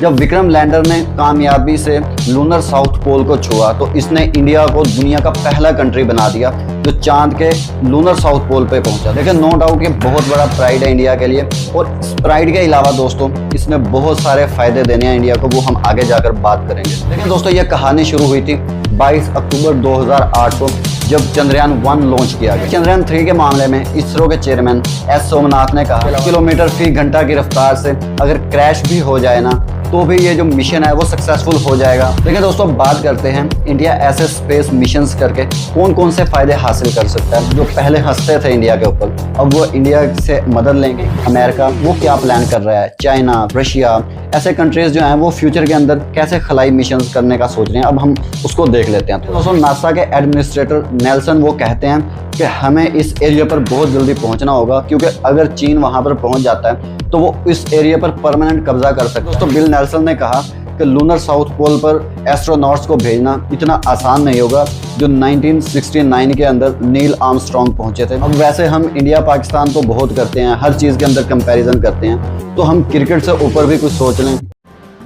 जब विक्रम लैंडर ने कामयाबी से लूनर साउथ पोल को छुआ तो इसने इंडिया को दुनिया का पहला कंट्री बना दिया जो चांद के लूनर साउथ पोल पे पहुंचा। लेकिन नो डाउट ये बहुत बड़ा प्राइड है इंडिया के लिए, और इस प्राइड के अलावा दोस्तों इसमें बहुत सारे फायदे देने हैं इंडिया को, वो हम आगे जाकर बात करेंगे। लेकिन दोस्तों ये कहानी शुरू हुई थी 22 अक्टूबर 2008 को, जब चंद्रयान 1 लॉन्च किया गया। चंद्रयान 3 के मामले में इसरो के चेयरमैन एस सोमनाथ ने कहा किलोमीटर फी घंटा की रफ्तार से अगर क्रैश भी हो जाए ना तो भी ये जो मिशन है वो सक्सेसफुल हो जाएगा। लेकिन दोस्तों बात करते हैं इंडिया ऐसे स्पेस मिशंस करके कौन कौन से फायदे हासिल कर सकता है। जो पहले हंसते थे इंडिया के ऊपर, अब वो इंडिया से मदद लेंगे। अमेरिका वो क्या प्लान कर रहा है, चाइना, रशिया, ऐसे कंट्रीज जो हैं वो फ्यूचर के अंदर कैसे खलाई मिशंस करने का सोच रहे हैं, अब हम उसको देख लेते हैं। तो दोस्तों नासा के एडमिनिस्ट्रेटर नेल्सन वो कहते हैं कि हमें इस एरिया पर बहुत जल्दी पहुंचना होगा, क्योंकि अगर चीन वहां पर पहुंच जाता है तो वो इस एरिया पर परमानेंट कब्जा कर सकते हैं। तो बिल नेल्सन ने कहा कि लूनर साउथ पोल पर एस्ट्रोनॉट्स को भेजना इतना आसान नहीं होगा जो 1969 के अंदर नील आर्मस्ट्रॉन्ग पहुंचे थे। अब वैसे हम इंडिया पाकिस्तान तो बहुत करते हैं, हर चीज़ के अंदर कंपैरिजन करते हैं, तो हम क्रिकेट से ऊपर भी कुछ सोच लें।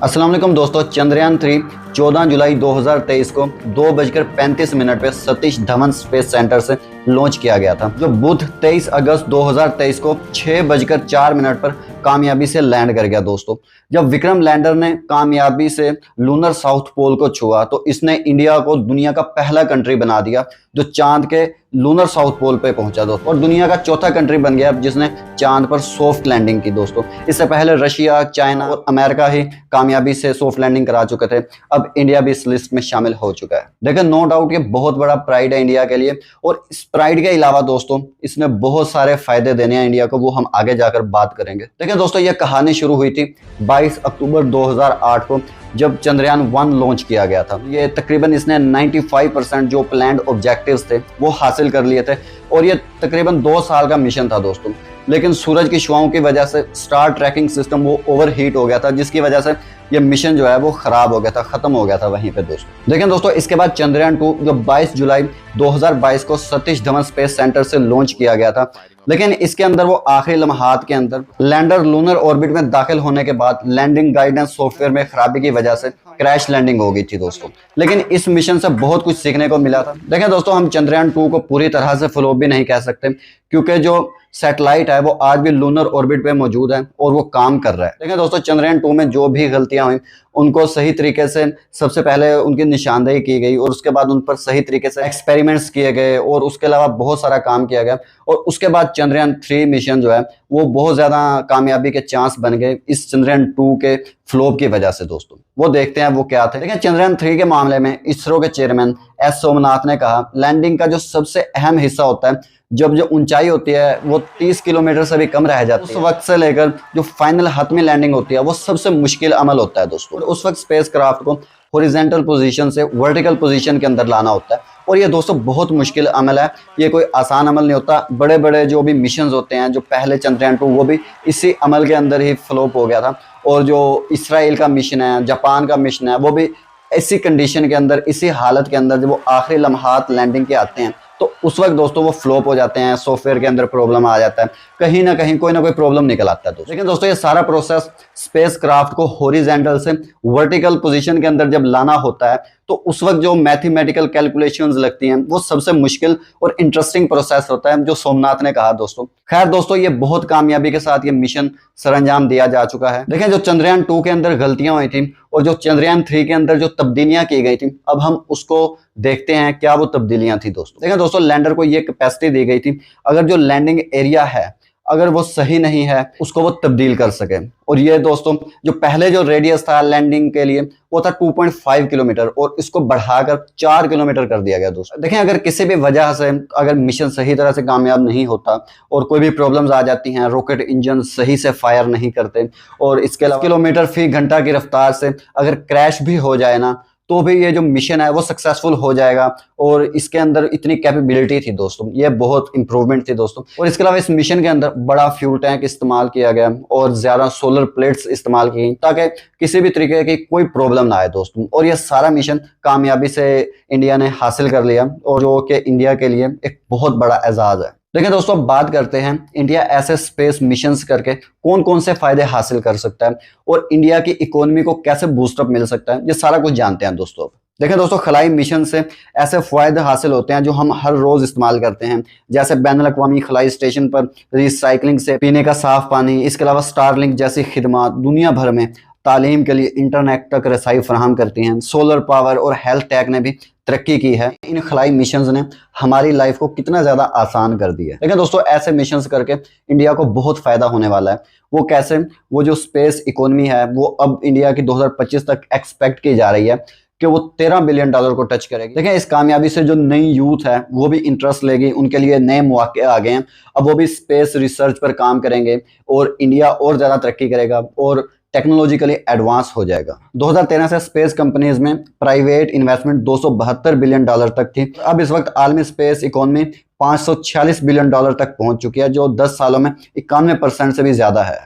अस्सलाम वालेकुम दोस्तों, चंद्रयान 3 14 जुलाई 2023 को 2:35 पे सतीश धवन स्पेस सेंटर से लॉन्च किया गया था, जो बुध 23 अगस्त 2023 को 6:04 पर कामयाबी से लैंड कर गया। दोस्तों जब विक्रम लैंडर ने कामयाबी से लूनर साउथ पोल को छुआ तो इसने इंडिया को दुनिया का पहला कंट्री बना दिया जो चांद के लूनर साउथ पोल पे पहुंचा दोस्तों, और दुनिया का चौथा कंट्री बन गया जिसने चांद पर सॉफ्ट लैंडिंग की। दोस्तों इससे पहले रशिया, चाइना और अमेरिका ही कामयाबी से सॉफ्ट लैंडिंग करा चुके थे, अब इंडिया भी इस लिस्ट में शामिल हो चुका है। लेकिन नो डाउट ये बहुत बड़ा प्राइड है इंडिया के लिए, और इस प्राइड के अलावा दोस्तों इसमें बहुत सारे फायदे देने हैं इंडिया को, वो हम आगे जाकर बात करेंगे। देखिए दोस्तों ये कहानी शुरू हुई थी 22 अक्टूबर 2008 को, जब चंद्रयान 1 लॉन्च किया गया था। ये तकरीबन इसने 95% जो प्लान्ड ऑब्जेक्टिव्स थे वो हासिल कर लिए थे, और ये तकरीबन 2 साल का मिशन था दोस्तों। लेकिन सूरज की शुआओं की वजह से स्टार ट्रैकिंग सिस्टम वो ओवरहीट हो गया था, जिसकी वजह से ये मिशन जो है वो खराब हो गया था, खत्म हो गया था वहीं पे दोस्तों। लेकिन दोस्तों इसके बाद चंद्रयान 2 जो 22 जुलाई 2022 को सतीश धवन स्पेस सेंटर से लॉन्च किया गया था, लेकिन इसके अंदर वो आखिरी लम्हात के अंदर लैंडर लूनर ऑर्बिट में दाखिल होने के बाद लैंडिंग गाइडेंस सॉफ्टवेयर में खराबी की वजह से क्रैश लैंडिंग हो गई थी दोस्तों। लेकिन इस मिशन से बहुत कुछ सीखने को मिला था। देखें दोस्तों हम चंद्रयान 2 को पूरी तरह से फ्लॉप भी नहीं कह सकते, क्योंकि जो सैटेलाइट है वो आज भी लूनर ऑर्बिट पे मौजूद है और वो काम कर रहा है। देखें दोस्तों चंद्रयान 2 में जो भी गलतियां हुई उनको सही तरीके से सबसे पहले उनकी निशानदेही की गई, और उसके बाद उन पर सही तरीके से एक्सपेरिमेंट्स किए गए, और उसके अलावा बहुत सारा काम किया गया, और उसके बाद चंद्रयान 3 मिशन जो है वो बहुत ज्यादा कामयाबी के चांस बन गए इस चंद्रयान 2 के फ्लॉप की वजह से। दोस्तों वो देखते हैं वो क्या थे। लेकिन चंद्रयान 3 के मामले में इसरो के चेयरमैन एस सोमनाथ ने कहा लैंडिंग का जो सबसे अहम हिस्सा होता है, जब जो ऊंचाई होती है वो 30 किलोमीटर से भी कम रह जाती है, उस वक्त से लेकर जो फाइनल हतमी लैंडिंग होती है वो सबसे मुश्किल अमल होता है दोस्तों। उस वक्त स्पेसक्राफ्ट को हॉरिजॉन्टल पोजीशन से वर्टिकल पोजीशन के अंदर लाना होता है, और ये दोस्तों बहुत मुश्किल अमल है, ये कोई आसान अमल नहीं होता। बड़े बड़े जो भी मिशंस होते हैं, जो पहले चंद्रयान 2 वो भी इसी अमल के अंदर ही फ्लॉप हो गया था, और जो इसराइल का मिशन है, जापान का मिशन है, वो भी इसी कंडीशन के अंदर, इसी हालत के अंदर जब वो आखिरी लम्हात लैंडिंग के आते हैं तो उस वक्त दोस्तों वो फ्लॉप हो जाते हैं, सॉफ्टवेयर के अंदर प्रॉब्लम आ जाता है, कहीं ना कहीं कोई ना कोई प्रॉब्लम निकल आता है दोस्तों। लेकिन दोस्तों ये सारा प्रोसेस स्पेसक्राफ्ट को हॉरिजॉन्टल से वर्टिकल पोजीशन के अंदर जब लाना होता है तो उस वक्त जो मैथमेटिकल कैलकुलेशंस लगती हैं वो सबसे मुश्किल और इंटरेस्टिंग प्रोसेस होता है, जो सोमनाथ ने कहा दोस्तों। खैर दोस्तों ये बहुत कामयाबी के साथ ये मिशन सरंजाम दिया जा चुका है। देखें जो चंद्रयान 2 के अंदर गलतियां हुई थी और जो चंद्रयान 3 के अंदर जो तब्दीलियां की गई थी, अब हम उसको देखते हैं क्या वो तब्दीलियां थी दोस्तों। देखें दोस्तों लैंडर को ये कैपेसिटी दी गई थी, अगर जो लैंडिंग एरिया है अगर वो सही नहीं है उसको वो तब्दील कर सके, और ये दोस्तों जो पहले जो रेडियस था लैंडिंग के लिए वो था 2.5 किलोमीटर, और इसको बढ़ाकर 4 किलोमीटर कर दिया गया दोस्तों। देखें अगर किसी भी वजह से अगर मिशन सही तरह से कामयाब नहीं होता और कोई भी प्रॉब्लम्स आ जाती हैं, रॉकेट इंजन सही से फायर नहीं करते, और इसके अलावा किलोमीटर फी घंटा की रफ्तार से अगर क्रैश भी हो जाए ना तो भी ये जो मिशन है वो सक्सेसफुल हो जाएगा, और इसके अंदर इतनी कैपेबिलिटी थी दोस्तों, ये बहुत इंप्रूवमेंट थी दोस्तों। और इसके अलावा इस मिशन के अंदर बड़ा फ्यूल टैंक इस्तेमाल किया गया और ज्यादा सोलर प्लेट्स इस्तेमाल की गई ताकि किसी भी तरीके की कोई प्रॉब्लम ना आए दोस्तों, और ये सारा मिशन कामयाबी से इंडिया ने हासिल कर लिया, और जो कि इंडिया के लिए एक बहुत बड़ा एजाज है। देखिए दोस्तों, अब बात करते हैं इंडिया ऐसे स्पेस मिशंस करके कौन कौन से फायदे हासिल कर सकता है और इंडिया की इकोनॉमी को कैसे बूस्टअप मिल सकता है, ये सारा कुछ जानते हैं दोस्तों। देखिए दोस्तों, खलाई मिशन से ऐसे फायदे हासिल होते हैं जो हम हर रोज इस्तेमाल करते हैं, जैसे बैनुल-अक़वामी खलाई स्टेशन पर रिसाइकलिंग से पीने का साफ पानी। इसके अलावा स्टारलिंक जैसी खिदमत दुनिया भर में तालीम के लिए इंटरनेट तक रसाई फराहम करती हैं। सोलर पावर और हेल्थ टेक ने भी तरक्की की है। इन खलाई मिशंस ने हमारी लाइफ को कितना ज़्यादा आसान कर दिया है। लेकिन दोस्तों, ऐसे मिशंस करके इंडिया को बहुत फ़ायदा होने वाला है। वो कैसे? वो जो स्पेस इकोनॉमी है वो अब इंडिया की 2025 तक एक्सपेक्ट की जा रही है कि वो $13 बिलियन को टच करेगी। देखिए, इस कामयाबी से जो नई यूथ है वो भी इंटरेस्ट लेगी, उनके लिए नए मौके आ गए हैं। अब वो भी स्पेस रिसर्च पर काम करेंगे और इंडिया और ज़्यादा तरक्की करेगा और टेक्नोलॉजिकली एडवांस हो जाएगा। 2013 से स्पेस कंपनीज में प्राइवेट इन्वेस्टमेंट $272 बिलियन तक थी। अब इस वक्त आलमी स्पेस इकोनॉमी $546 बिलियन तक पहुंच चुकी है, जो 10 सालों में 91% से भी ज्यादा है।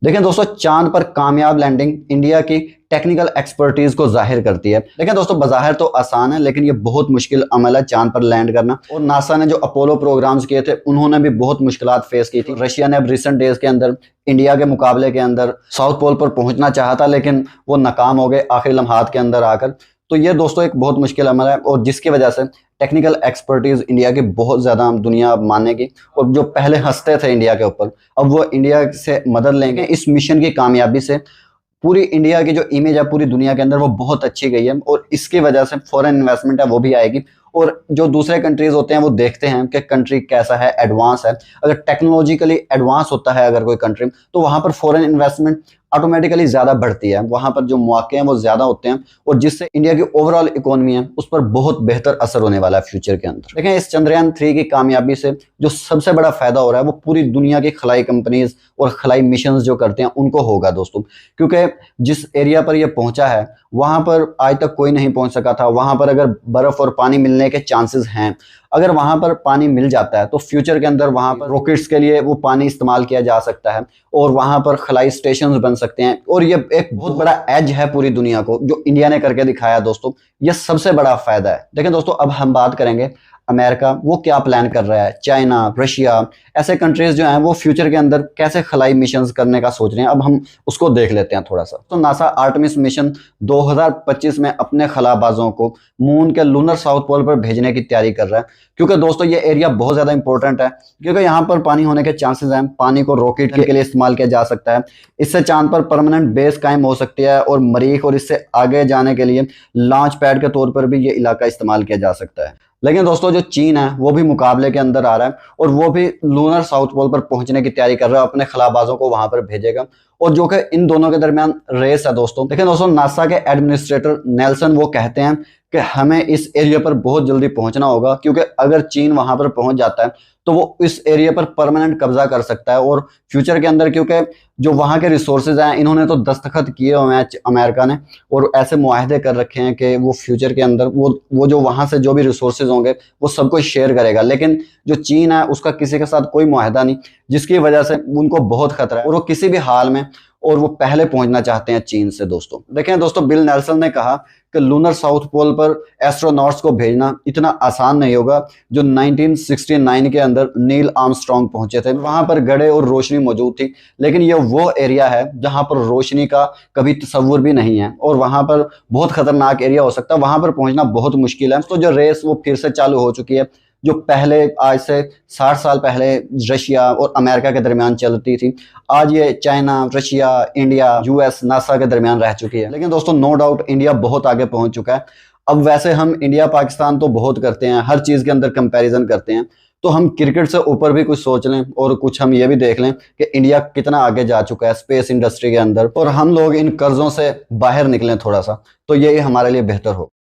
देखें दोस्तों, चांद पर कामयाब लैंडिंग इंडिया की टेक्निकल एक्सपर्टीज को जाहिर करती है। देखें दोस्तों, बाज़ाहिर तो आसान है लेकिन ये बहुत मुश्किल अमल है चांद पर लैंड करना। और नासा ने जो अपोलो प्रोग्राम्स किए थे उन्होंने भी बहुत मुश्किलात फेस की थी। रशिया ने अब रिसेंट डेज के अंदर इंडिया के मुकाबले के अंदर साउथ पोल पर पहुंचना चाहा था लेकिन वो नाकाम हो गए आखिरी लम्हात के अंदर आकर। तो ये दोस्तों एक बहुत मुश्किल अमल है और जिसकी वजह से टेक्निकल एक्सपर्टीज इंडिया की बहुत ज़्यादा दुनिया मानेगी। और जो पहले हंसते थे इंडिया के ऊपर, अब वो इंडिया से मदद लेंगे। इस मिशन की कामयाबी से पूरी इंडिया की जो इमेज है पूरी दुनिया के अंदर वो बहुत अच्छी गई है और इसकी वजह से फॉरेन इन्वेस्टमेंट है वो भी आएगी। और जो दूसरे कंट्रीज होते हैं वो देखते हैं कि कंट्री कैसा है, एडवांस है। अगर टेक्नोलॉजिकली एडवांस होता है अगर कोई कंट्री, तो वहां पर फॉरेन इन्वेस्टमेंट ऑटोमेटिकली ज़्यादा बढ़ती है। वहां पर जो मौके हैं वो ज़्यादा होते हैं और जिससे इंडिया की ओवरऑल इकोनॉमी है उस पर बहुत बेहतर असर होने वाला है फ्यूचर के अंदर। देखें, इस चंद्रयान 3 की कामयाबी से जो सबसे बड़ा फायदा हो रहा है वो पूरी दुनिया की खलाई कंपनीज और खलाई मिशन जो करते हैं उनको होगा दोस्तों। क्योंकि जिस एरिया पर यह पहुंचा है वहां पर आज तक कोई नहीं पहुंच सका था। वहां पर अगर बर्फ और पानी मिलने के चांसेस हैं, अगर वहां पर पानी मिल जाता है तो फ्यूचर के अंदर वहां पर रॉकेट्स के लिए वो पानी इस्तेमाल किया जा सकता है और वहां पर खलाई स्टेशन बन सकते हैं। और ये एक बहुत बड़ा एज है पूरी दुनिया को जो इंडिया ने करके दिखाया दोस्तों। ये सबसे बड़ा फायदा है। देखें दोस्तों, अब हम बात करेंगे अमेरिका, वो क्या प्लान कर रहा है। चाइना, रशिया, ऐसे कंट्रीज जो हैं वो फ्यूचर के अंदर कैसे खलाई मिशंस करने का सोच रहे हैं, अब हम उसको देख लेते हैं थोड़ा सा। तो नासा आर्टेमिस मिशन 2025 में अपने खलाबाजों को मून के लूनर साउथ पोल पर भेजने की तैयारी कर रहा है। क्योंकि दोस्तों ये एरिया बहुत ज़्यादा इंपॉर्टेंट है, क्योंकि यहाँ पर पानी होने के चांसेस हैं। पानी को रॉकेट के लिए इस्तेमाल किया जा सकता है। इससे चांद पर परमानेंट बेस कायम हो सकती है और मरीख और इससे आगे जाने के लिए लॉन्च पैड के तौर पर भी ये इलाका इस्तेमाल किया जा सकता है। लेकिन दोस्तों, जो चीन है वो भी मुकाबले के अंदर आ रहा है और वो भी लूनर साउथ पोल पर पहुंचने की तैयारी कर रहा है, अपने खलाबाजों को वहां पर भेजेगा। और जो कि इन दोनों के दरमियान रेस है दोस्तों। देखिए दोस्तों, नासा के एडमिनिस्ट्रेटर नेल्सन वो कहते हैं कि हमें इस एरिया पर बहुत जल्दी पहुंचना होगा, क्योंकि अगर चीन वहां पर पहुंच जाता है तो वो इस एरिया पर परमानेंट कब्जा कर सकता है और फ्यूचर के अंदर, क्योंकि जो वहां के रिसोर्सेज हैं इन्होंने तो दस्तखत किए हुए हैं अमेरिका ने और ऐसे मुआहदे कर रखे हैं कि वो फ्यूचर के अंदर वो जो वहां से जो भी रिसोर्सेज होंगे वो सब कुछ शेयर करेगा। लेकिन जो चीन है उसका किसी के साथ कोई मुआहदा नहीं, जिसकी वजह से उनको बहुत खतरा है और वो किसी भी हाल में और वो पहले पहुंचना चाहते हैं चीन से दोस्तों। देखें दोस्तों, बिल नेल्सन ने कहा कि लूनर साउथ पोल पर एस्ट्रोनॉट्स को भेजना इतना आसान नहीं होगा जो 1969 के अंदर नील आर्मस्ट्रांग पहुंचे थे। वहां पर गड़े और रोशनी मौजूद थी, लेकिन ये वो एरिया है जहां पर रोशनी का कभी तस्वुर भी नहीं है और वहां पर बहुत खतरनाक एरिया हो सकता है। वहां पर पहुंचना बहुत मुश्किल है। तो जो रेस वो फिर से चालू हो चुकी है, जो पहले आज से 60 साल पहले रशिया और अमेरिका के दरमियान चलती थी, आज ये China, Russia, India, US, NASA के दरमियान रह चुकी है। लेकिन दोस्तों, नो डाउट इंडिया बहुत आगे पहुंच चुका है। अब वैसे हम इंडिया पाकिस्तान तो बहुत करते हैं, हर चीज़ के अंदर कंपैरिजन करते हैं, तो हम क्रिकेट से ऊपर भी कुछ सोच लें और कुछ हम ये भी देख लें कि इंडिया कितना आगे जा चुका है स्पेस इंडस्ट्री के अंदर, और हम लोग इन कर्जों से बाहर निकलें थोड़ा सा, तो ये हमारे लिए बेहतर हो।